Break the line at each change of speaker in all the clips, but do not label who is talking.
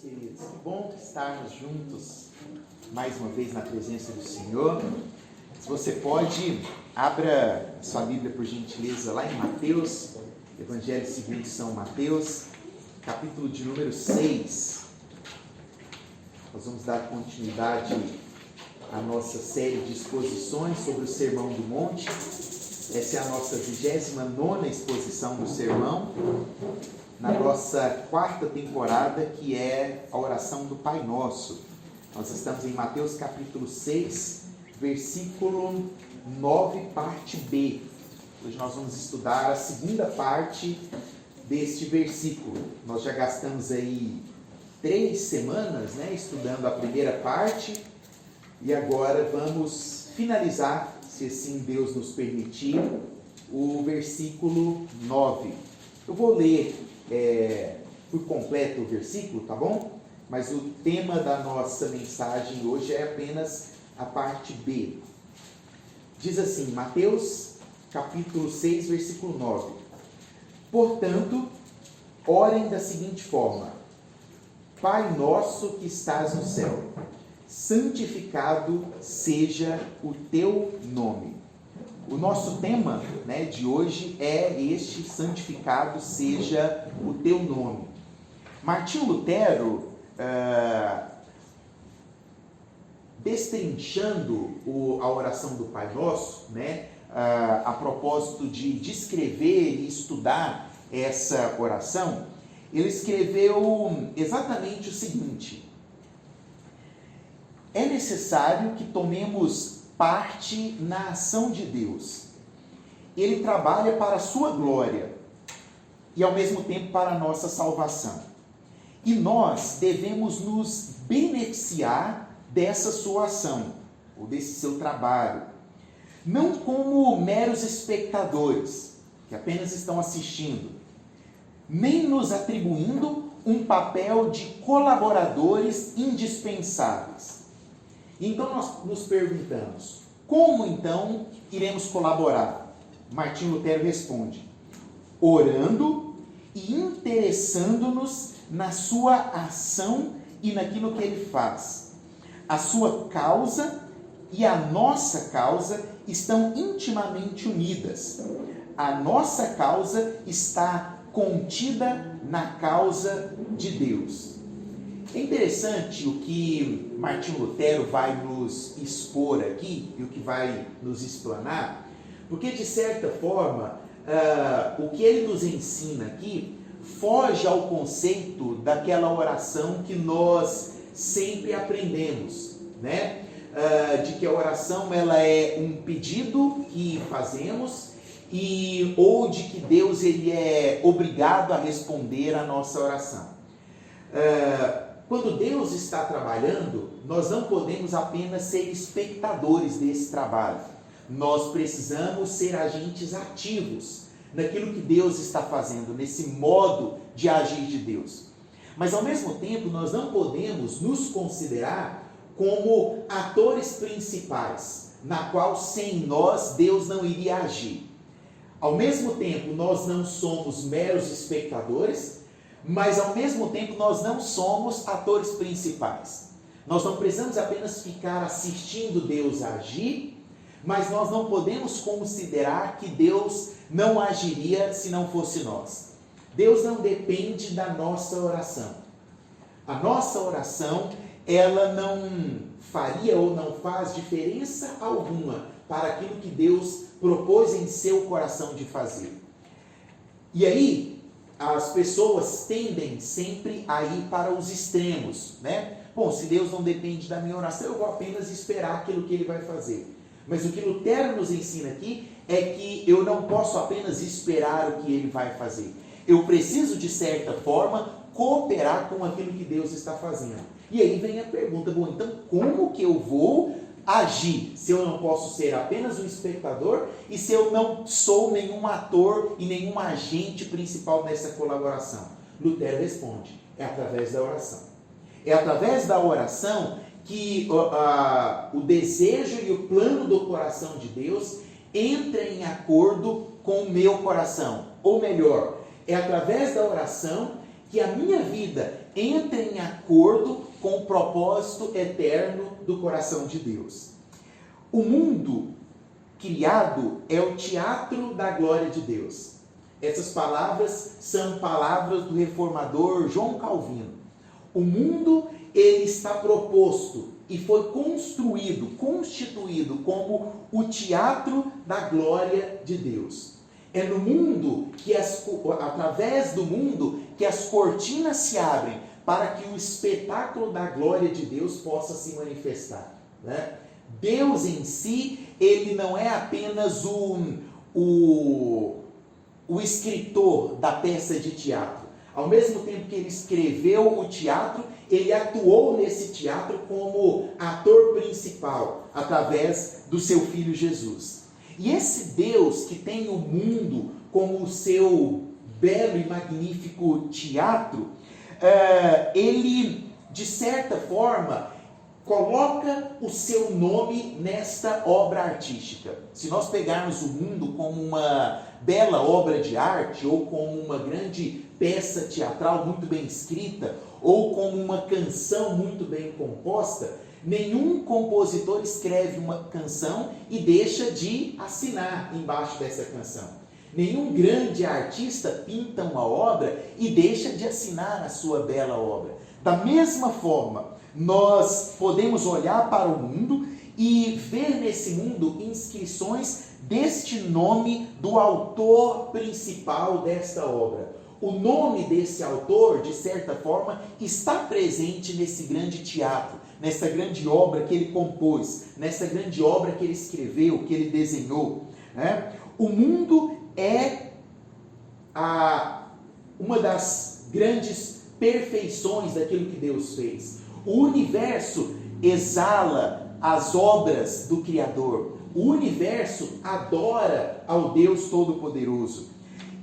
queridos, que bom estarmos juntos mais uma vez na presença do Senhor. Se você pode, abra sua Bíblia por gentileza lá em Mateus, Evangelho segundo São Mateus, capítulo de número 6. Nós vamos dar continuidade à nossa série de exposições sobre o Sermão do Monte. Essa é a nossa 29ª exposição do sermão, na nossa 4ª temporada, que é a oração do Pai Nosso. Nós estamos em Mateus capítulo 6, versículo 9, parte B. Hoje nós vamos estudar a segunda parte deste versículo. Nós já gastamos aí 3 semanas, estudando a primeira parte, e agora vamos finalizar, se assim Deus nos permitir, o versículo 9. Eu vou ler por completo o versículo, tá bom? Mas o tema da nossa mensagem hoje é apenas a parte B. Diz assim, Mateus capítulo 6, versículo 9. Portanto, orem da seguinte forma: Pai nosso que estás no céu, santificado seja o teu nome. O nosso tema, de hoje é este: santificado seja o teu nome. Martinho Lutero, destrinchando a oração do Pai Nosso, a propósito de descrever e estudar essa oração, ele escreveu exatamente o seguinte: é necessário que tomemos parte na ação de Deus. Ele trabalha para a sua glória e ao mesmo tempo para a nossa salvação. E nós devemos nos beneficiar dessa sua ação, ou desse seu trabalho, não como meros espectadores, que apenas estão assistindo, nem nos atribuindo um papel de colaboradores indispensáveis. Então nós nos perguntamos, como então iremos colaborar? Martinho Lutero responde: orando e interessando-nos na sua ação e naquilo que ele faz. A sua causa e a nossa causa estão intimamente unidas. A nossa causa está contida na causa de Deus. É interessante o que Martinho Lutero vai nos expor aqui e o que vai nos explanar, porque de certa forma o que ele nos ensina aqui foge ao conceito daquela oração que nós sempre aprendemos, de que a oração ela é um pedido que fazemos ou de que Deus ele é obrigado a responder à nossa oração. Quando Deus está trabalhando, nós não podemos apenas ser espectadores desse trabalho. Nós precisamos ser agentes ativos naquilo que Deus está fazendo, nesse modo de agir de Deus. Mas ao mesmo tempo, nós não podemos nos considerar como atores principais, na qual sem nós Deus não iria agir. Ao mesmo tempo, nós não somos meros espectadores, mas ao mesmo tempo nós não somos atores principais. Nós não precisamos apenas ficar assistindo Deus agir, mas nós não podemos considerar que Deus não agiria se não fosse nós. Deus não depende da nossa oração. A nossa oração, ela não faria ou não faz diferença alguma para aquilo que Deus propôs em seu coração de fazer. E aí, as pessoas tendem sempre a ir para os extremos, Bom, se Deus não depende da minha oração, eu vou apenas esperar aquilo que Ele vai fazer. Mas o que Lutero nos ensina aqui é que eu não posso apenas esperar o que Ele vai fazer. Eu preciso, de certa forma, cooperar com aquilo que Deus está fazendo. E aí vem a pergunta, bom, então como que eu vou agir se eu não posso ser apenas um espectador e se eu não sou nenhum ator e nenhum agente principal nessa colaboração? Lutero responde: é através da oração. É através da oração que o desejo e o plano do coração de Deus entra em acordo com o meu coração. Ou melhor, é através da oração que a minha vida entra em acordo com o propósito eterno do coração de Deus. O mundo criado é o teatro da glória de Deus. Essas palavras são palavras do reformador João Calvino. O mundo, ele está proposto e foi constituído como o teatro da glória de Deus. É no mundo através do mundo que as cortinas se abrem para que o espetáculo da glória de Deus possa se manifestar, né? Deus em si, ele não é apenas o escritor da peça de teatro. Ao mesmo tempo que ele escreveu o teatro, ele atuou nesse teatro como ator principal, através do seu Filho Jesus. E esse Deus que tem o mundo como o seu belo e magnífico teatro, ele, de certa forma, coloca o seu nome nesta obra artística. Se nós pegarmos o mundo como uma bela obra de arte, ou como uma grande peça teatral muito bem escrita, ou como uma canção muito bem composta, nenhum compositor escreve uma canção e deixa de assinar embaixo dessa canção. Nenhum grande artista pinta uma obra e deixa de assinar a sua bela obra. Da mesma forma, nós podemos olhar para o mundo e ver nesse mundo inscrições deste nome do autor principal desta obra. O nome desse autor, de certa forma, está presente nesse grande teatro, nessa grande obra que ele compôs, nessa grande obra que ele escreveu, que ele desenhou, né? O mundo é uma das grandes perfeições daquilo que Deus fez. O universo exala as obras do Criador. O universo adora ao Deus Todo-Poderoso.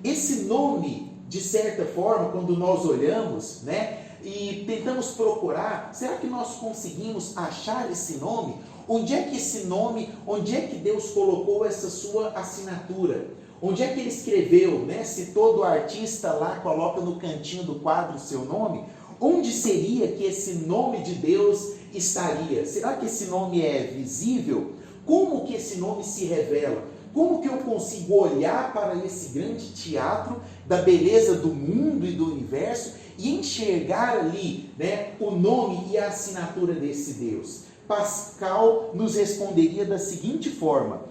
Esse nome, de certa forma, quando nós olhamos, né, e tentamos procurar, será que nós conseguimos achar esse nome? Onde é que esse nome, onde é que Deus colocou essa sua assinatura? Onde é que ele escreveu, né? Se todo artista lá coloca no cantinho do quadro o seu nome, onde seria que esse nome de Deus estaria? Será que esse nome é visível? Como que esse nome se revela? Como que eu consigo olhar para esse grande teatro da beleza do mundo e do universo e enxergar ali, né, o nome e a assinatura desse Deus? Pascal nos responderia da seguinte forma: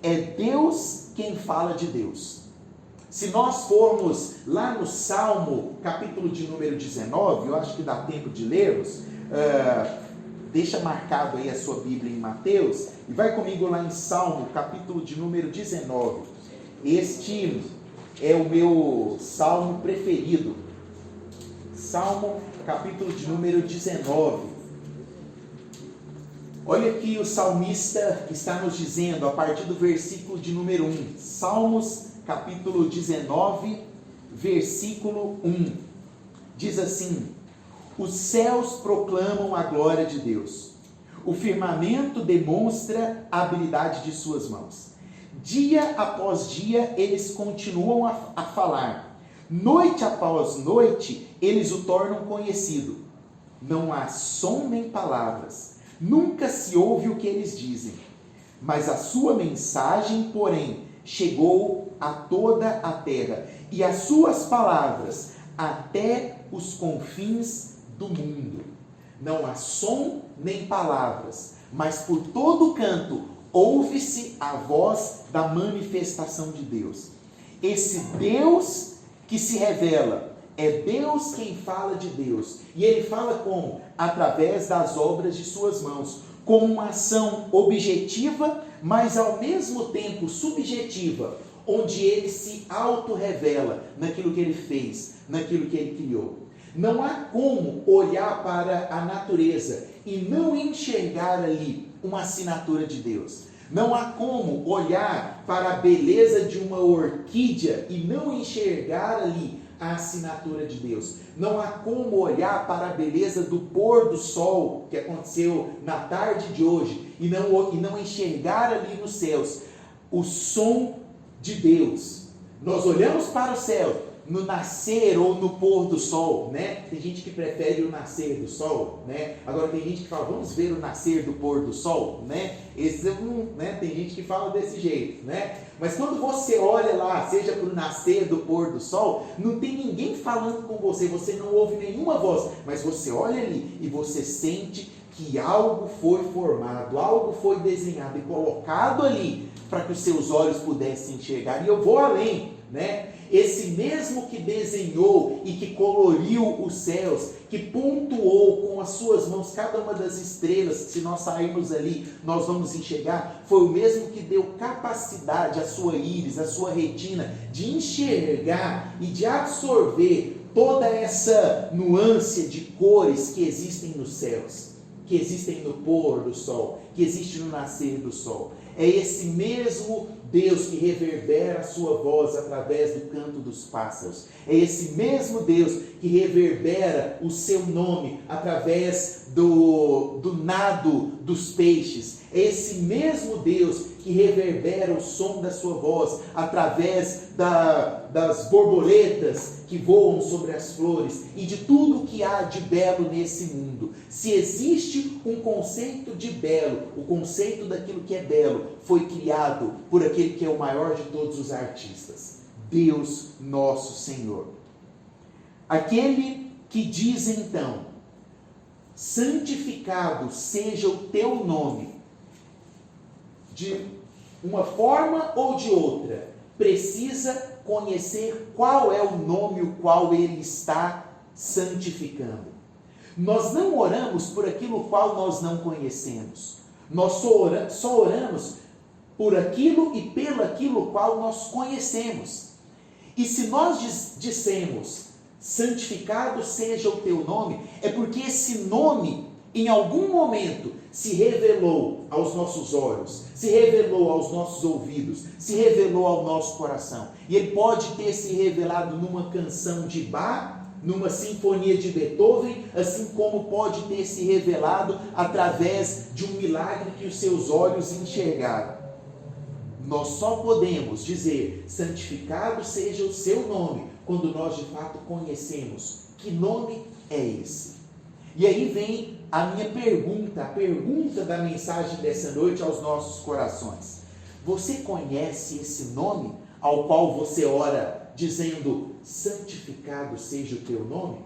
é Deus quem fala de Deus. Se nós formos lá no Salmo, capítulo de número 19, eu acho que dá tempo de lermos, deixa marcado aí a sua Bíblia em Mateus, e vai comigo lá em Salmo, capítulo de número 19. Este é o meu salmo preferido. Salmo, capítulo de número 19. Olha que o salmista está nos dizendo a partir do versículo de número 1. Salmos, capítulo 19, versículo 1. Diz assim: os céus proclamam a glória de Deus. O firmamento demonstra a habilidade de suas mãos. Dia após dia eles continuam a falar. Noite após noite eles o tornam conhecido. Não há som nem palavras. Nunca se ouve o que eles dizem. Mas a sua mensagem, porém, chegou a toda a terra, e as suas palavras até os confins do mundo. Não há som nem palavras, mas por todo canto ouve-se a voz da manifestação de Deus. Esse Deus que se revela, é Deus quem fala de Deus. E ele fala como? Através das obras de suas mãos, com uma ação objetiva, mas ao mesmo tempo subjetiva, onde ele se auto-revela naquilo que ele fez, naquilo que ele criou. Não há como olhar para a natureza e não enxergar ali uma assinatura de Deus. Não há como olhar para a beleza de uma orquídea e não enxergar ali a assinatura de Deus. Não há como olhar para a beleza do pôr do sol que aconteceu na tarde de hoje e não enxergar ali nos céus o som de Deus. Nós olhamos para o céu, no nascer ou no pôr do sol, né? Tem gente que prefere o nascer do sol, né? Agora tem gente que fala, vamos ver o nascer do pôr do sol, né? Tem gente que fala desse jeito, né? Mas quando você olha lá, seja para o nascer do pôr do sol, não tem ninguém falando com você, você não ouve nenhuma voz, mas você olha ali e você sente que algo foi formado, algo foi desenhado e colocado ali para que os seus olhos pudessem enxergar. E eu vou além, né? Esse mesmo que desenhou e que coloriu os céus, que pontuou com as suas mãos cada uma das estrelas, se nós sairmos ali, nós vamos enxergar, foi o mesmo que deu capacidade à sua íris, à sua retina, de enxergar e de absorver toda essa nuance de cores que existem nos céus, que existem no pôr do sol, que existe no nascer do sol. É esse mesmo Deus que reverbera a sua voz através do canto dos pássaros. É esse mesmo Deus que reverbera o seu nome através do nado dos peixes. É esse mesmo Deus que reverbera o som da sua voz através das borboletas que voam sobre as flores e de tudo que há de belo nesse mundo. Se existe um conceito de belo, o conceito daquilo que é belo foi criado por aquele que é o maior de todos os artistas, Deus nosso Senhor. Aquele que diz então, santificado seja o teu nome, de uma forma ou de outra, precisa conhecer qual é o nome o qual ele está santificando. Nós não oramos por aquilo qual nós não conhecemos. Nós só oramos por aquilo e pelo aquilo qual nós conhecemos. E se nós dissemos, santificado seja o teu nome, é porque esse nome, em algum momento, se revelou aos nossos olhos, se revelou aos nossos ouvidos, se revelou ao nosso coração. E ele pode ter se revelado numa canção de Bach, numa sinfonia de Beethoven, assim como pode ter se revelado através de um milagre que os seus olhos enxergaram. Nós só podemos dizer, santificado seja o seu nome, quando nós de fato conhecemos que nome é esse. E aí vem a minha pergunta, a pergunta da mensagem dessa noite aos nossos corações. Você conhece esse nome ao qual você ora dizendo, santificado seja o teu nome?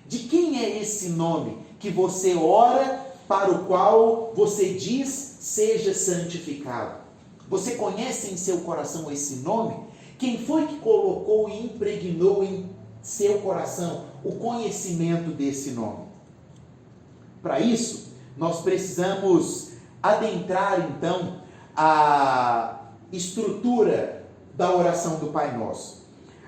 De quem é esse nome que você ora para o qual você diz, seja santificado? Você conhece em seu coração esse nome? Quem foi que colocou e impregnou em seu coração o conhecimento desse nome? Para isso, nós precisamos adentrar então a estrutura da oração do Pai Nosso.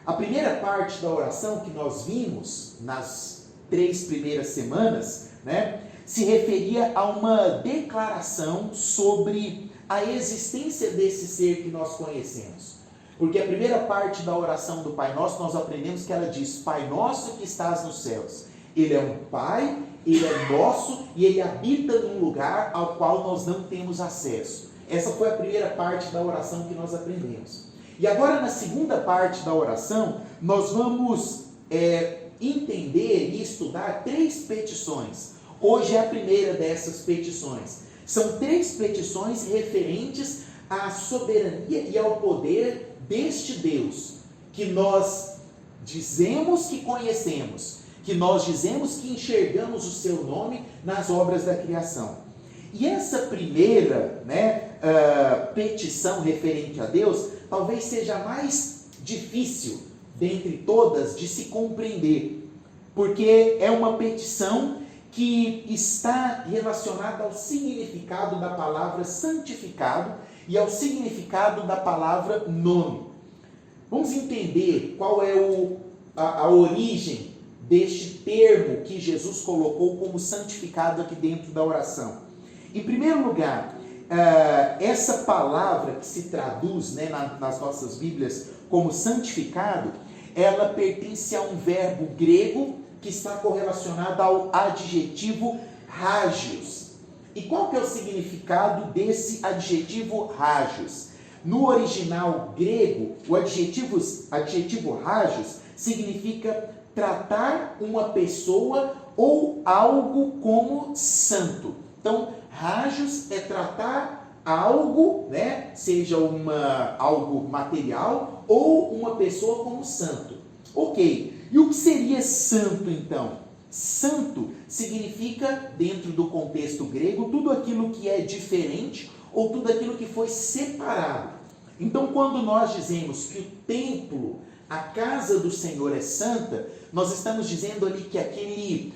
A primeira parte da oração que nós vimos nas 3 primeiras semanas, né, se referia a uma declaração sobre a existência desse ser que nós conhecemos. Porque a primeira parte da oração do Pai Nosso, nós aprendemos que ela diz, Pai Nosso que estás nos céus. Ele é um Pai, Ele é nosso e Ele habita num lugar ao qual nós não temos acesso. Essa foi a primeira parte da oração que nós aprendemos. E agora na segunda parte da oração, nós vamos entender e estudar 3 petições. Hoje é a primeira dessas petições. São 3 petições referentes à soberania e ao poder deste Deus, que nós dizemos que conhecemos, que nós dizemos que enxergamos o seu nome nas obras da criação. E essa primeira petição referente a Deus, talvez seja a mais difícil dentre todas de se compreender, porque é uma petição que está relacionada ao significado da palavra santificado e ao significado da palavra nome. Vamos entender qual é a origem deste termo que Jesus colocou como santificado aqui dentro da oração. Em primeiro lugar, essa palavra que se traduz nas nossas Bíblias como santificado, ela pertence a um verbo grego que está correlacionado ao adjetivo hagios. E qual que é o significado desse adjetivo hagios? No original grego, o adjetivo hagios significa tratar uma pessoa ou algo como santo. Então, hagios é tratar algo, né, seja algo material ou uma pessoa como santo. Ok, e o que seria santo então? Santo significa, dentro do contexto grego, tudo aquilo que é diferente ou tudo aquilo que foi separado. Então, quando nós dizemos que o templo, a casa do Senhor é santa, nós estamos dizendo ali que aquele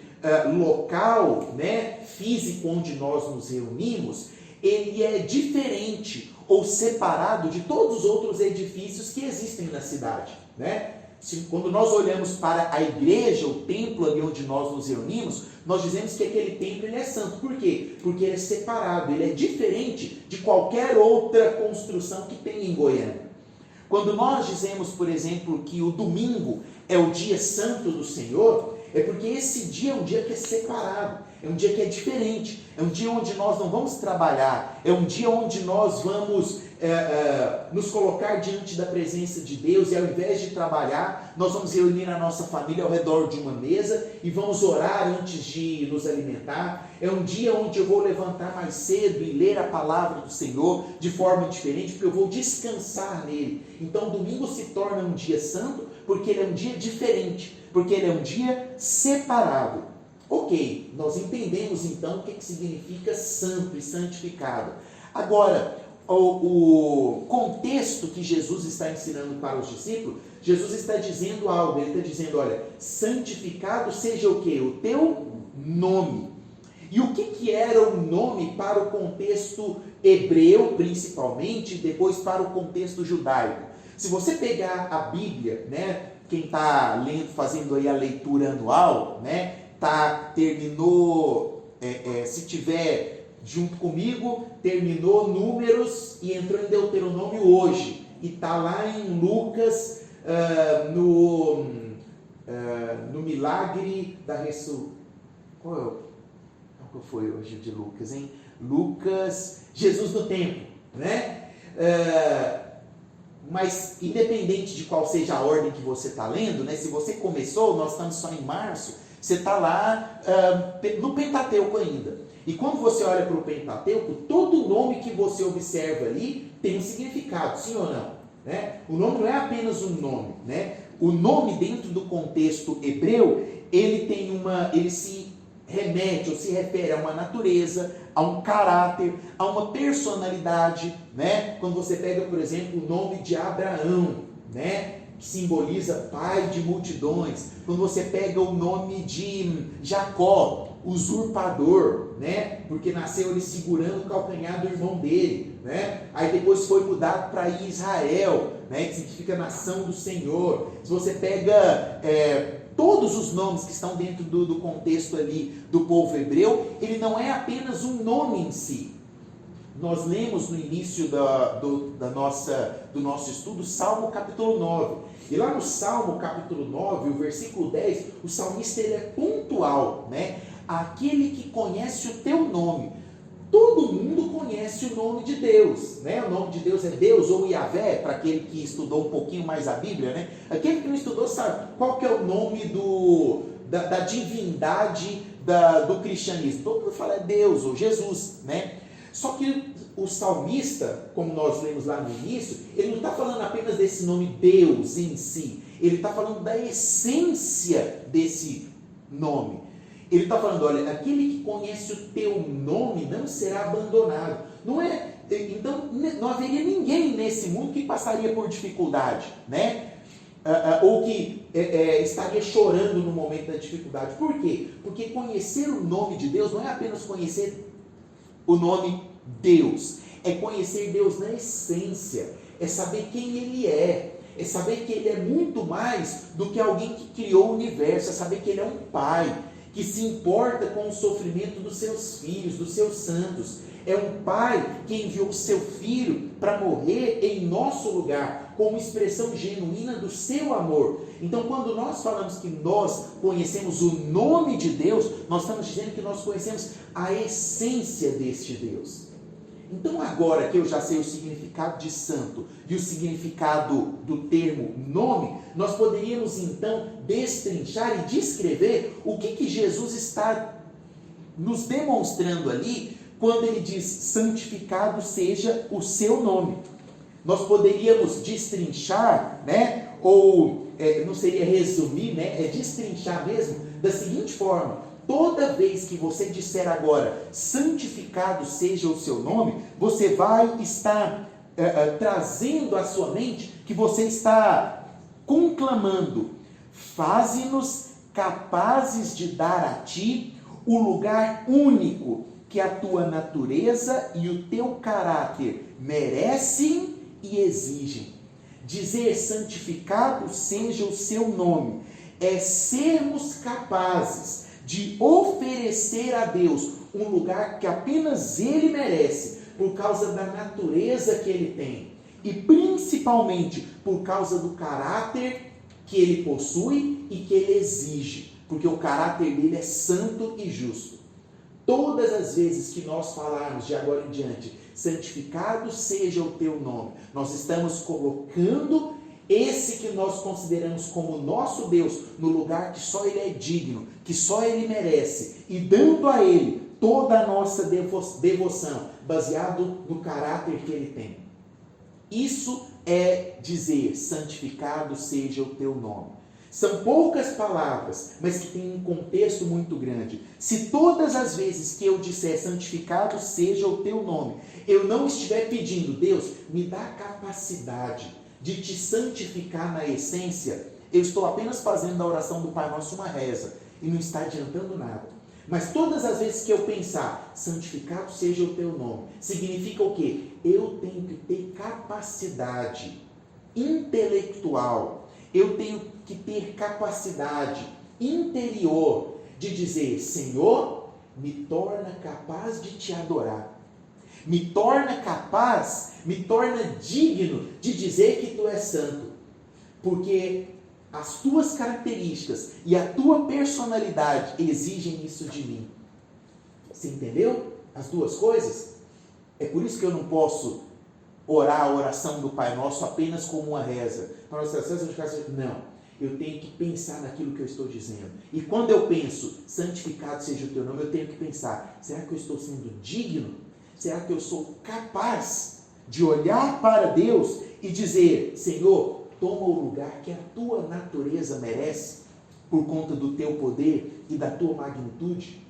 local, né, físico onde nós nos reunimos, ele é diferente ou separado de todos os outros edifícios que existem na cidade, né? Quando nós olhamos para a igreja, o templo ali onde nós nos reunimos, nós dizemos que aquele templo ele é santo. Por quê? Porque ele é separado, ele é diferente de qualquer outra construção que tem em Goiânia. Quando nós dizemos, por exemplo, que o domingo é o dia santo do Senhor, é porque esse dia é um dia que é separado, é um dia que é diferente, é um dia onde nós não vamos trabalhar, é um dia onde nós vamos nos colocar diante da presença de Deus, e ao invés de trabalhar, nós vamos reunir a nossa família ao redor de uma mesa e vamos orar antes de nos alimentar. É um dia onde eu vou levantar mais cedo e ler a palavra do Senhor de forma diferente, porque eu vou descansar nele. Então o domingo se torna um dia santo, porque ele é um dia diferente, porque ele é um dia separado. Ok, nós entendemos então o que significa santo e santificado. Agora, o contexto que Jesus está ensinando para os discípulos, Jesus está dizendo algo, ele está dizendo, olha, santificado seja o quê? O teu nome. E o que era o nome para o contexto hebreu, principalmente, e depois para o contexto judaico? Se você pegar a Bíblia, né, quem está lendo, fazendo aí a leitura anual, né, terminou, se tiver junto comigo, terminou Números e entrou em Deuteronômio hoje, e está lá em Lucas, no milagre da ressurreição. Qual foi hoje de Lucas, hein? Lucas, Jesus no templo, né? Mas independente de qual seja a ordem que você está lendo, né? Se você começou, nós estamos só em março, você está lá no Pentateuco ainda. E quando você olha para o Pentateuco, todo nome que você observa ali tem um significado, sim ou não? Né? O nome não é apenas um nome, né? O nome, dentro do contexto hebreu, ele se remete ou se refere a uma natureza, a um caráter, a uma personalidade, né? Quando você pega, por exemplo, o nome de Abraão, né, que simboliza pai de multidões. Quando você pega o nome de Jacó, usurpador, né? Porque nasceu ele segurando o calcanhar do irmão dele, né? Aí depois foi mudado para Israel, né? Que significa nação do Senhor. Se você pega todos os nomes que estão dentro do contexto ali do povo hebreu, ele não é apenas um nome em si. Nós lemos no início do nosso estudo Salmo capítulo 9. E lá no Salmo capítulo 9, o versículo 10, o salmista ele é pontual, né? Aquele que conhece o teu nome. Todo mundo conhece o nome de Deus, né? O nome de Deus é Deus ou Yahvé, para aquele que estudou um pouquinho mais a Bíblia, né? Aquele que não estudou sabe qual que é o nome da divindade do cristianismo. Todo mundo fala é Deus ou Jesus, né? Só que o salmista, como nós lemos lá no início, ele não está falando apenas desse nome Deus em si, ele está falando da essência desse nome. Ele está falando, olha, aquele que conhece o teu nome não será abandonado. Então, não haveria ninguém nesse mundo que passaria por dificuldade, né? Ou que estaria chorando no momento da dificuldade. Por quê? Porque conhecer o nome de Deus não é apenas conhecer o nome Deus, é conhecer Deus na essência, é saber quem Ele é saber que Ele é muito mais do que alguém que criou o universo, é saber que Ele é um Pai, que se importa com o sofrimento dos seus filhos, dos seus santos. É um Pai que enviou o seu Filho para morrer em nosso lugar, como expressão genuína do seu amor. Então, quando nós falamos que nós conhecemos o nome de Deus, nós estamos dizendo que nós conhecemos a essência deste Deus. Então agora que eu já sei o significado de santo e o significado do termo nome, nós poderíamos então destrinchar e descrever o que Jesus está nos demonstrando ali quando ele diz santificado seja o seu nome. Nós poderíamos destrinchar, né, ou não seria resumir, né, é destrinchar mesmo da seguinte forma: toda vez que você disser agora, santificado seja o seu nome, você vai estar trazendo à sua mente que você está conclamando, faze-nos capazes de dar a ti o lugar único que a tua natureza e o teu caráter merecem e exigem. Dizer santificado seja o seu nome é sermos capazes de oferecer a Deus um lugar que apenas Ele merece, por causa da natureza que Ele tem, e principalmente por causa do caráter que Ele possui e que Ele exige, porque o caráter dele é santo e justo. Todas as vezes que nós falarmos de agora em diante, santificado seja o teu nome, nós estamos colocando esse que nós consideramos como nosso Deus no lugar que só Ele é digno, que só Ele merece, e dando a Ele toda a nossa devoção, baseado no caráter que Ele tem. Isso é dizer, santificado seja o teu nome. São poucas palavras, mas que têm um contexto muito grande. Se todas as vezes que eu disser santificado seja o teu nome, eu não estiver pedindo, Deus, me dá a capacidade de te santificar na essência, eu estou apenas fazendo da oração do Pai Nosso uma reza e não está adiantando nada. Mas todas as vezes que eu pensar, santificado seja o teu nome, significa o quê? Eu tenho que ter capacidade intelectual, eu tenho que ter capacidade interior de dizer, Senhor, me torna capaz de te adorar. Me torna capaz, me torna digno de dizer que tu és santo. Porque as tuas características e a tua personalidade exigem isso de mim. Você entendeu? As duas coisas? É por isso que eu não posso orar a oração do Pai Nosso apenas como uma reza. Não. Eu tenho que pensar naquilo que eu estou dizendo. E quando eu penso, santificado seja o teu nome, eu tenho que pensar, será que eu estou sendo digno? Será que eu sou capaz de olhar para Deus e dizer, Senhor, toma o lugar que a tua natureza merece, por conta do teu poder e da tua magnitude?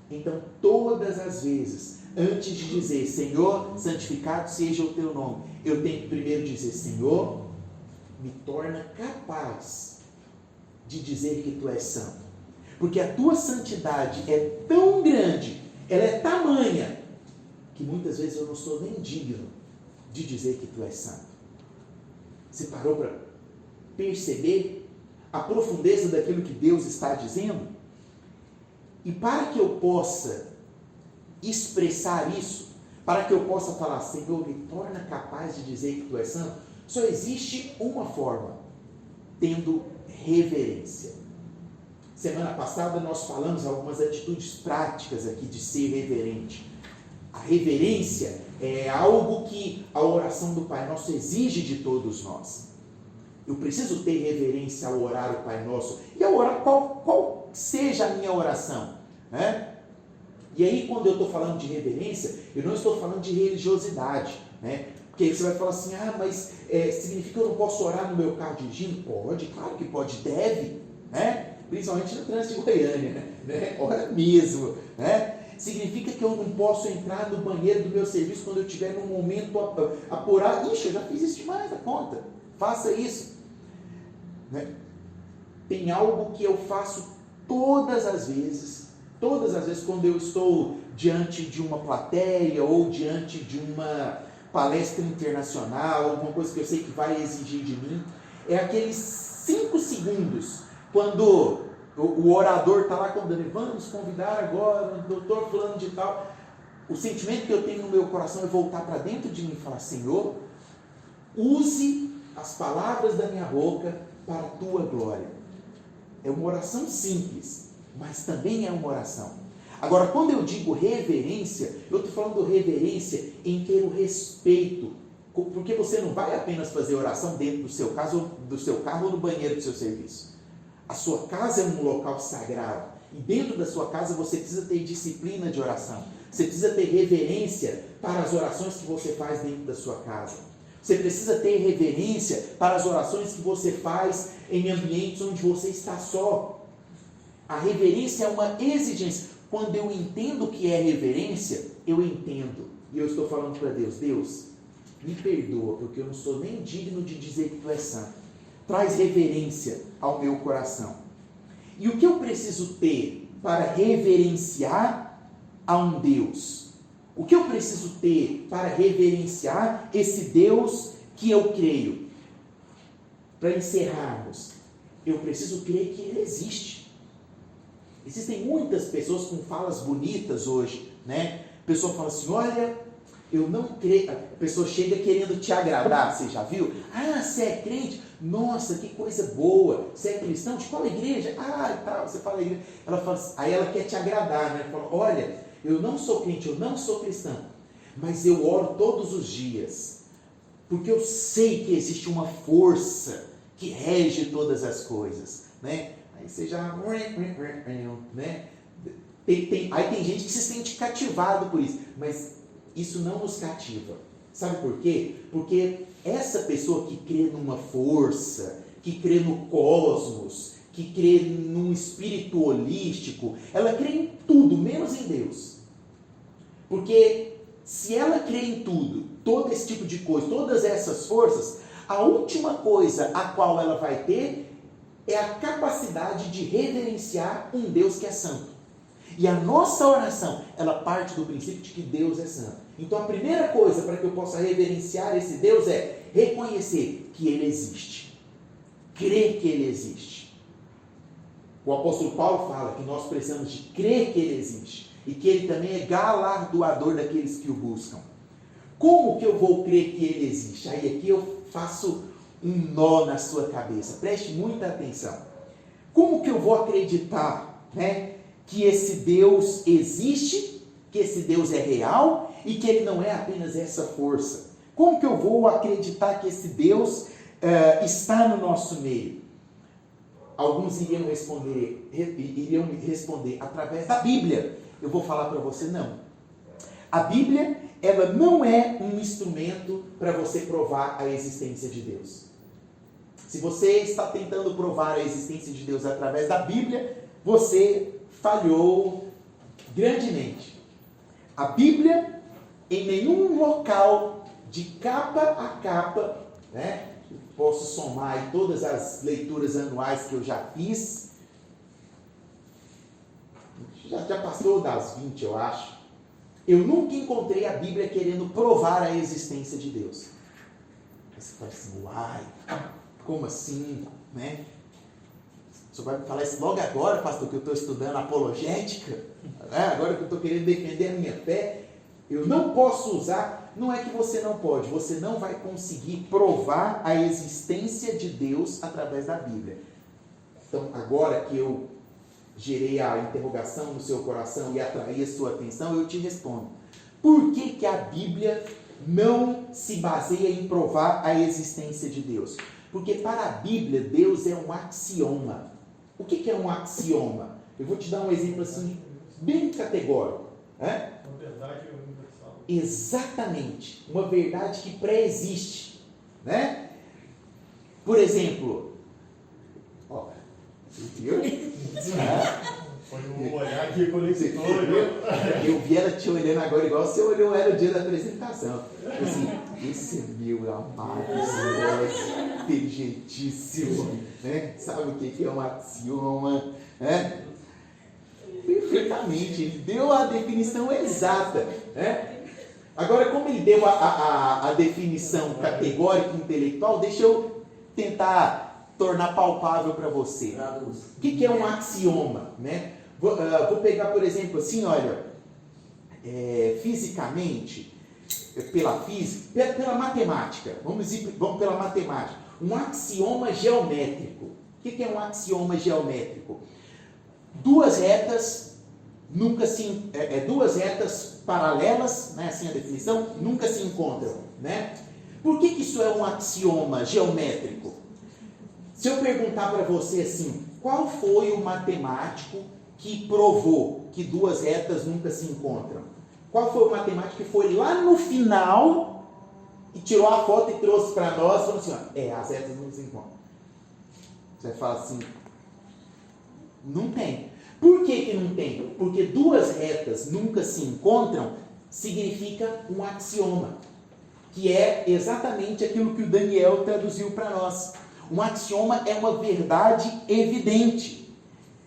Então, todas as vezes, antes de dizer, Senhor, santificado seja o teu nome, eu tenho que primeiro dizer, Senhor, me torna capaz de dizer que tu és santo. Porque a tua santidade é tão grande, ela é tamanha, que muitas vezes eu não sou nem digno de dizer que tu és santo. Você parou para perceber a profundeza daquilo que Deus está dizendo? E para que eu possa expressar isso, para que eu possa falar, Senhor, me torna capaz de dizer que tu és santo, só existe uma forma, tendo reverência. Semana passada nós falamos algumas atitudes práticas aqui de ser reverente. A reverência é algo que a oração do Pai Nosso exige de todos nós. Eu preciso ter reverência ao orar o Pai Nosso. E ao orar, qual seja a minha oração, né? E aí, quando eu estou falando de reverência, eu não estou falando de religiosidade, né? Porque aí você vai falar assim, mas significa que eu não posso orar no meu carro dirigindo? Pode, claro que pode, deve, né? Principalmente no trânsito de Goiânia, né? Ora mesmo, né? Significa que eu não posso entrar no banheiro do meu serviço quando eu estiver num momento apurado. Ixi, eu já fiz isso demais da conta. Faça isso. Né? Tem algo que eu faço todas as vezes quando eu estou diante de uma plateia ou diante de uma palestra internacional, alguma coisa que eu sei que vai exigir de mim, é aqueles 5 segundos, quando o orador está lá contando, vamos convidar agora o doutor fulano de tal. O sentimento que eu tenho no meu coração é voltar para dentro de mim e falar, Senhor, use as palavras da minha boca para a tua glória. É uma oração simples, mas também é uma oração. Agora, quando eu digo reverência, eu estou falando reverência em ter o respeito, porque você não vai apenas fazer oração dentro do seu carro ou no banheiro do seu serviço. A sua casa é um local sagrado, e dentro da sua casa você precisa ter disciplina de oração, você precisa ter reverência para as orações que você faz dentro da sua casa, você precisa ter reverência para as orações que você faz em ambientes onde você está só. A reverência é uma exigência. Quando eu entendo o que é reverência, eu entendo, e eu estou falando para Deus: Deus, me perdoa, porque eu não sou nem digno de dizer que Tu és santo. Traz reverência ao meu coração. E o que eu preciso ter para reverenciar a um Deus? O que eu preciso ter para reverenciar esse Deus que eu creio? Para encerrarmos, eu preciso crer que Ele existe. Existem muitas pessoas com falas bonitas hoje, né? A pessoa fala assim: olha, eu não creio. A pessoa chega querendo te agradar, você já viu? Ah, você é crente? Nossa, que coisa boa. Você é cristão? De qual igreja? Ah, e tal. Você fala a igreja. Ela fala assim, aí ela quer te agradar, né? Ela fala: olha, eu não sou crente, eu não sou cristão, mas eu oro todos os dias, porque eu sei que existe uma força que rege todas as coisas, né? Aí você já, né? Aí tem gente que se sente cativado por isso, mas isso não nos cativa. Sabe por quê? Porque essa pessoa que crê numa força, que crê no cosmos, que crê num espírito holístico, ela crê em tudo, menos em Deus. Porque se ela crê em tudo, todo esse tipo de coisa, todas essas forças, a última coisa a qual ela vai ter é a capacidade de reverenciar um Deus que é santo. E a nossa oração, ela parte do princípio de que Deus é santo. Então a primeira coisa para que eu possa reverenciar esse Deus é reconhecer que Ele existe. Crer que Ele existe. O apóstolo Paulo fala que nós precisamos de crer que Ele existe. E que Ele também é galardoador daqueles que o buscam. Como que eu vou crer que Ele existe? Aí aqui eu faço um nó na sua cabeça. Preste muita atenção. Como que eu vou acreditar, né, que esse Deus existe, que esse Deus é real e que Ele não é apenas essa força? Como que eu vou acreditar que esse Deus está no nosso meio? Alguns iriam responder através da Bíblia. Eu vou falar para você: não. A Bíblia, ela não é um instrumento para você provar a existência de Deus. Se você está tentando provar a existência de Deus através da Bíblia, você falhou grandemente. A Bíblia, em nenhum local, de capa a capa, né? Posso somar aí todas as leituras anuais que eu já fiz. Já passou das 20, eu acho. Eu nunca encontrei a Bíblia querendo provar a existência de Deus. Aí você fala assim: uai, como assim, né? Você vai me falar isso logo agora, pastor, que eu estou estudando apologética? Agora que eu estou querendo defender a minha fé, eu não posso usar. Não é que você não pode, você não vai conseguir provar a existência de Deus através da Bíblia. Então, agora que eu gerei a interrogação no seu coração e atraí a sua atenção, eu te respondo. Por que que a Bíblia não se baseia em provar a existência de Deus? Porque para a Bíblia, Deus é um axioma. O que é um axioma? Eu vou te dar um exemplo assim, bem categórico. Uma
verdade universal.
Exatamente. Uma verdade que pré-existe. Né? Por exemplo, viu?
Foi um olhar aqui conectou.
Eu vi ela te olhando agora igual você olhou ela no dia da apresentação. Assim, esse meu amado Senhor, inteligentíssimo, né? Sabe o que é um axioma? Né? Perfeitamente, ele deu a definição exata. Né? Agora, como ele deu a definição categórica e intelectual, deixa eu tentar tornar palpável para você. O que é um axioma? Né? Vou pegar, por exemplo, assim, olha, fisicamente, pela física, pela matemática, vamos pela matemática, um axioma geométrico. O que é um axioma geométrico? Duas retas duas retas paralelas, né, assim a definição, nunca se encontram, né? Por que isso é um axioma geométrico? Se eu perguntar para você assim, qual foi o matemático que provou que duas retas nunca se encontram? Qual foi o matemático que foi lá no final e tirou a foto e trouxe para nós e falou assim, as retas não se encontram? Você vai falar assim, não tem. Por que não tem? Porque duas retas nunca se encontram significa um axioma, que é exatamente aquilo que o Daniel traduziu para nós. Um axioma é uma verdade evidente.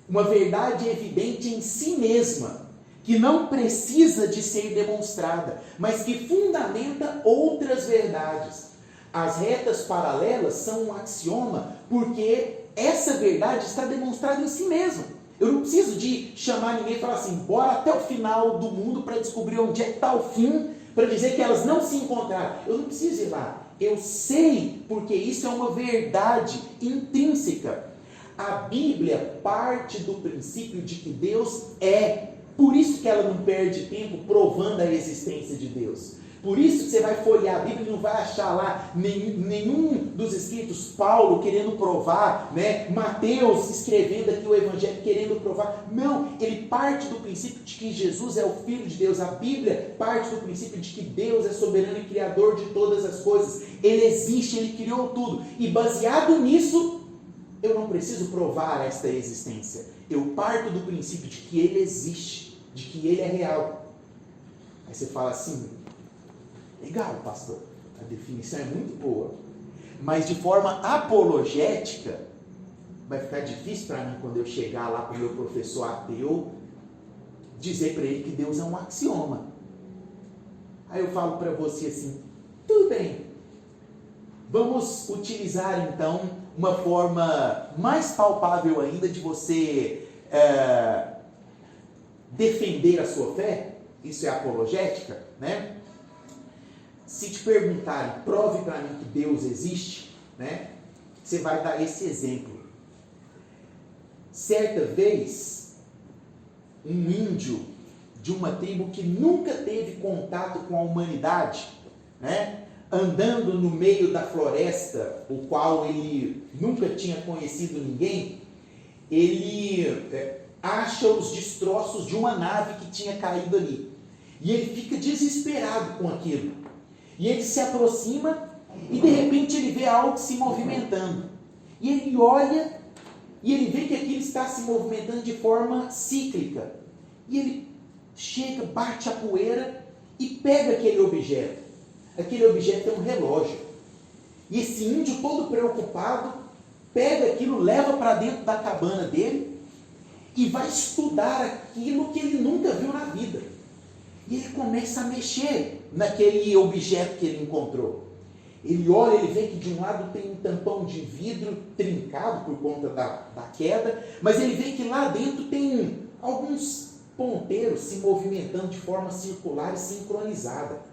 Uma verdade evidente em si mesma, que não precisa de ser demonstrada, mas que fundamenta outras verdades. As retas paralelas são um axioma porque essa verdade está demonstrada em si mesma. Eu não preciso de chamar ninguém e falar assim, bora até o final do mundo para descobrir onde é que está o fim, para dizer que elas não se encontraram. Eu não preciso ir lá. Eu sei, porque isso é uma verdade intrínseca. A Bíblia parte do princípio de que Deus é. Por isso que ela não perde tempo provando a existência de Deus. Por isso que você vai folhear a Bíblia e não vai achar lá nenhum dos escritos, Paulo querendo provar, né? Mateus escrevendo aqui o Evangelho querendo provar. Não, ele parte do princípio de que Jesus é o Filho de Deus. A Bíblia parte do princípio de que Deus é soberano e criador de todas as coisas. Ele existe, ele criou tudo. E baseado nisso, eu não preciso provar esta existência. Eu parto do princípio de que ele existe, de que ele é real. Aí você fala assim, legal, pastor, a definição é muito boa, mas de forma apologética, vai ficar difícil para mim quando eu chegar lá para o meu professor ateu, dizer para ele que Deus é um axioma. Aí eu falo para você assim, tudo bem, vamos utilizar então uma forma mais palpável ainda de você defender a sua fé. Isso é apologética, né? Se te perguntarem, prove para mim que Deus existe, né? Você vai dar esse exemplo. Certa vez, um índio de uma tribo que nunca teve contato com a humanidade, né? Andando no meio da floresta, o qual ele nunca tinha conhecido ninguém, ele acha os destroços de uma nave que tinha caído ali. E ele fica desesperado com aquilo. E ele se aproxima e de repente ele vê algo se movimentando. E ele olha e ele vê que aquilo está se movimentando de forma cíclica. E ele chega, bate a poeira e pega aquele objeto. Aquele objeto é um relógio. E esse índio todo preocupado, pega aquilo, leva para dentro da cabana dele e vai estudar aquilo que ele nunca viu na vida. E ele começa a mexer naquele objeto que ele encontrou. Ele olha, ele vê que de um lado tem um tampão de vidro trincado por conta da queda, mas ele vê que lá dentro tem alguns ponteiros se movimentando de forma circular e sincronizada.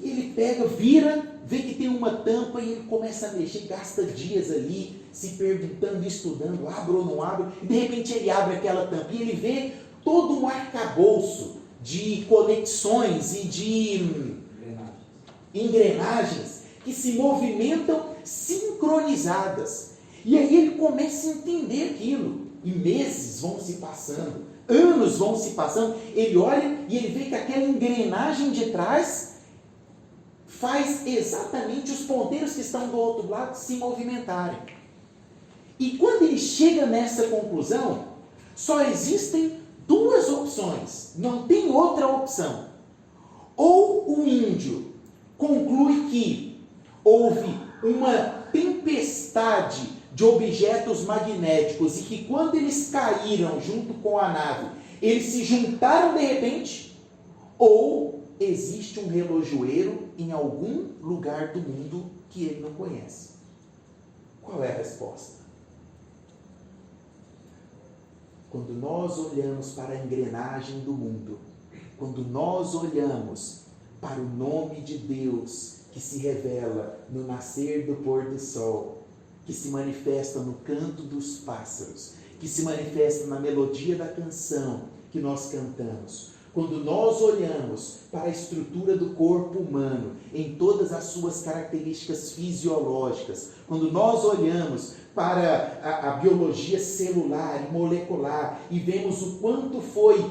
E ele pega, vira, vê que tem uma tampa e ele começa a mexer, gasta dias ali se perguntando, estudando, abro ou não abro, e de repente ele abre aquela tampa e ele vê todo um arcabouço de conexões e de engrenagens que se movimentam sincronizadas. E aí ele começa a entender aquilo. E meses vão se passando, anos vão se passando. Ele olha e ele vê que aquela engrenagem de trás faz exatamente os ponteiros que estão do outro lado se movimentarem. E quando ele chega nessa conclusão, só existem duas opções, não tem outra opção. Ou o índio conclui que houve uma tempestade de objetos magnéticos e que quando eles caíram junto com a nave, eles se juntaram de repente, ou existe um relojoeiro em algum lugar do mundo que ele não conhece. Qual é a resposta? Quando nós olhamos para a engrenagem do mundo, quando nós olhamos para o nome de Deus que se revela no nascer do pôr do sol, que se manifesta no canto dos pássaros, que se manifesta na melodia da canção, que nós cantamos. Quando nós olhamos para a estrutura do corpo humano, em todas as suas características fisiológicas, quando nós olhamos para a biologia celular e molecular e vemos o quanto foi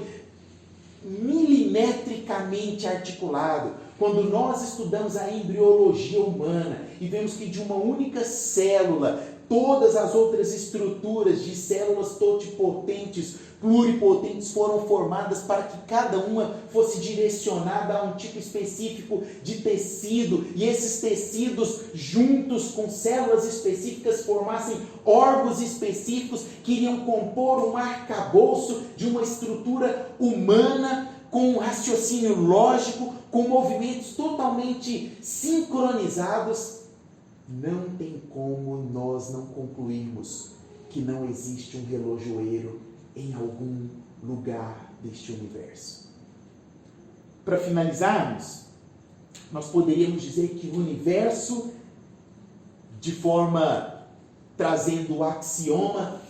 milimetricamente articulado, quando nós estudamos a embriologia humana e vemos que de uma única célula, todas as outras estruturas de células totipotentes, pluripotentes foram formadas para que cada uma fosse direcionada a um tipo específico de tecido, e esses tecidos juntos com células específicas formassem órgãos específicos que iriam compor um arcabouço de uma estrutura humana com um raciocínio lógico, com movimentos totalmente sincronizados. Não tem como nós não concluirmos que não existe um relojoeiro em algum lugar deste universo. Para finalizarmos, nós poderíamos dizer que o universo, de forma trazendo o axioma,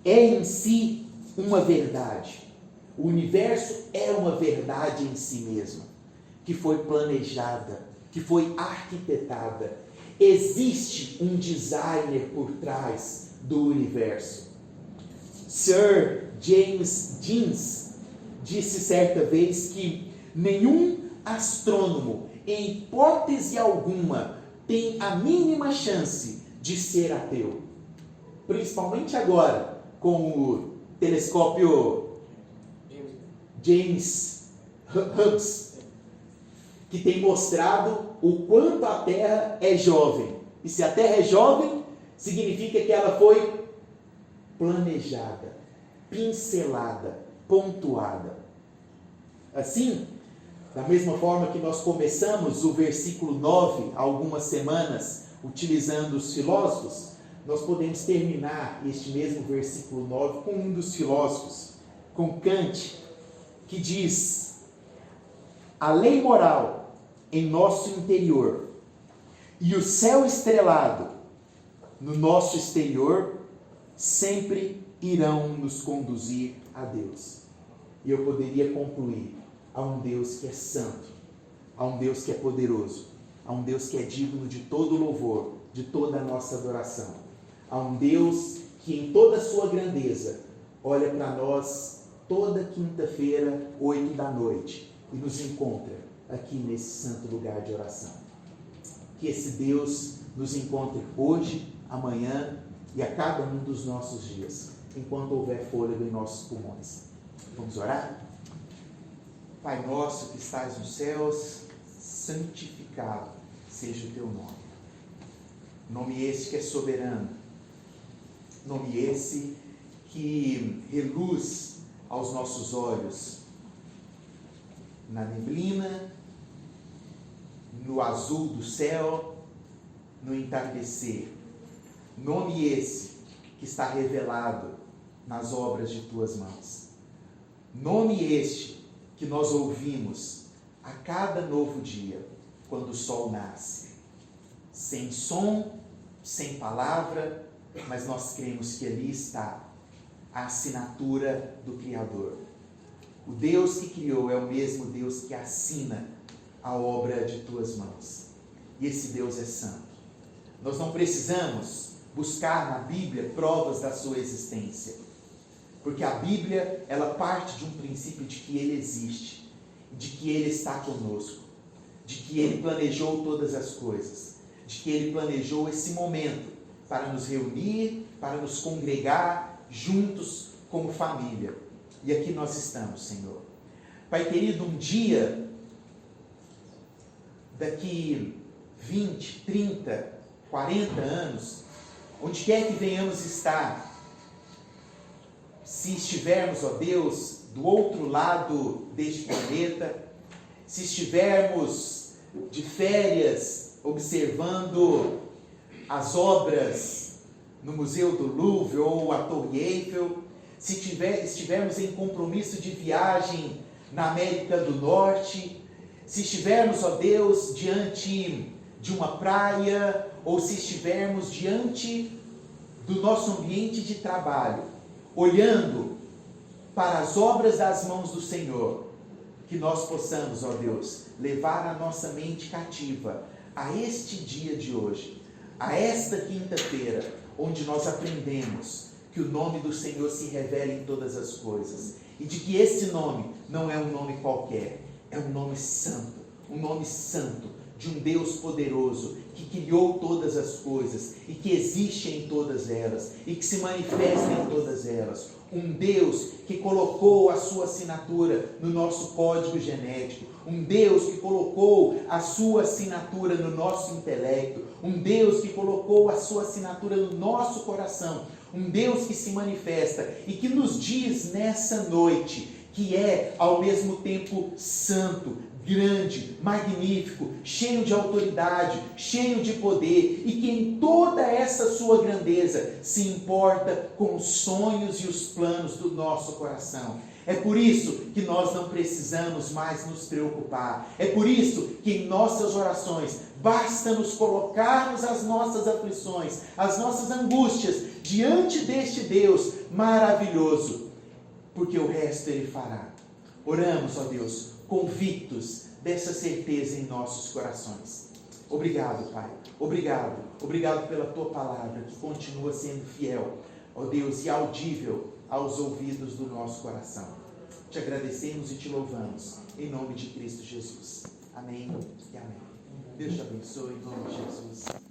é em si uma verdade. O universo é uma verdade em si mesma, que foi planejada, que foi arquitetada. Existe um designer por trás do universo. Sir James Jeans disse certa vez que nenhum astrônomo, em hipótese alguma, tem a mínima chance de ser ateu. Principalmente agora, com o telescópio James Hubble, que tem mostrado o quanto a Terra é jovem. E se a Terra é jovem, significa que ela foi planejada, pincelada, pontuada. Assim, da mesma forma que nós começamos o versículo 9, há algumas semanas, utilizando os filósofos, nós podemos terminar este mesmo versículo 9 com um dos filósofos, com Kant, que diz: a lei moral em nosso interior e o céu estrelado no nosso exterior sempre irão nos conduzir a Deus. E eu poderia concluir: a um Deus que é santo, a um Deus que é poderoso, a um Deus que é digno de todo louvor, de toda a nossa adoração, a um Deus que em toda a sua grandeza olha para nós toda quinta-feira, 8 da noite, e nos encontra aqui nesse santo lugar de oração. Que esse Deus nos encontre hoje, amanhã e a cada um dos nossos dias, enquanto houver fôlego em nossos pulmões. Vamos orar? Pai nosso que estás nos céus, santificado seja o teu nome. Nome esse que é soberano, nome esse que reluz aos nossos olhos na neblina, no azul do céu, no entardecer. Nome esse que está revelado nas obras de tuas mãos. Nome este que nós ouvimos a cada novo dia, quando o sol nasce. Sem som, sem palavra, mas nós cremos que ali está a assinatura do Criador. O Deus que criou é o mesmo Deus que assina a obra de tuas mãos. E esse Deus é santo. Nós não precisamos buscar na Bíblia provas da sua existência, porque a Bíblia, ela parte de um princípio de que Ele existe, de que Ele está conosco, de que Ele planejou todas as coisas, de que Ele planejou esse momento para nos reunir, para nos congregar juntos como família. E aqui nós estamos, Senhor. Pai querido, um dia, daqui 20, 30, 40 anos, onde quer que venhamos estar, se estivermos, ó Deus, do outro lado deste planeta, se estivermos de férias, observando as obras no Museu do Louvre ou a Torre Eiffel, se estivermos em compromisso de viagem na América do Norte, se estivermos, ó Deus, diante de uma praia, ou se estivermos diante do nosso ambiente de trabalho, olhando para as obras das mãos do Senhor, que nós possamos, ó Deus, levar a nossa mente cativa a este dia de hoje, a esta quinta-feira, onde nós aprendemos que o nome do Senhor se revela em todas as coisas, e de que esse nome não é um nome qualquer, é um nome santo de um Deus poderoso, que criou todas as coisas, e que existe em todas elas, e que se manifesta em todas elas. Um Deus que colocou a sua assinatura no nosso código genético. Um Deus que colocou a sua assinatura no nosso intelecto. Um Deus que colocou a sua assinatura no nosso coração. Um Deus que se manifesta e que nos diz nessa noite que é ao mesmo tempo santo, grande, magnífico, cheio de autoridade, cheio de poder, e que em toda essa sua grandeza se importa com os sonhos e os planos do nosso coração. É por isso que nós não precisamos mais nos preocupar. É por isso que em nossas orações basta nos colocarmos as nossas aflições, as nossas angústias diante deste Deus maravilhoso, porque o resto Ele fará. Oramos, ó Deus, convictos dessa certeza em nossos corações. Obrigado, Pai. Obrigado pela Tua palavra, que continua sendo fiel, ó Deus, e audível aos ouvidos do nosso coração. Te agradecemos e te louvamos, em nome de Cristo Jesus. Amém e amém. Deus te abençoe, em nome de Jesus.